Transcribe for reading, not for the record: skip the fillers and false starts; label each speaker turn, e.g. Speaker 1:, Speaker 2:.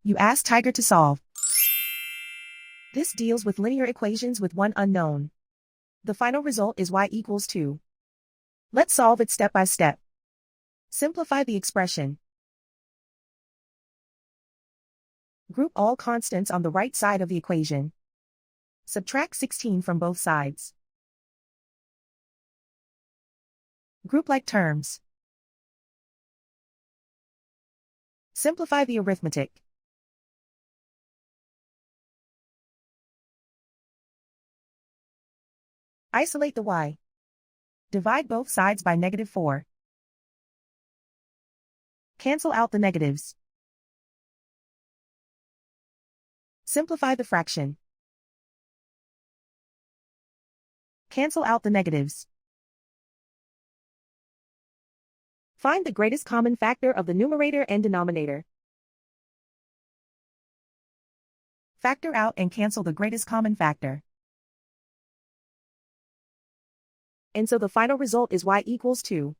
Speaker 1: You ask Tiger to solve. This deals with linear equations with one unknown. The final result is y equals 2. Let's solve it step by step. Simplify the expression. Group all constants on the right side of the equation. Subtract 16 from both sides. Group like terms. Simplify the arithmetic. Isolate the y. Divide both sides by -4. Cancel out the negatives. Simplify the fraction. Cancel out the negatives. Find the greatest common factor of the numerator and denominator. Factor out and cancel the greatest common factor. And so the final result is y equals 2.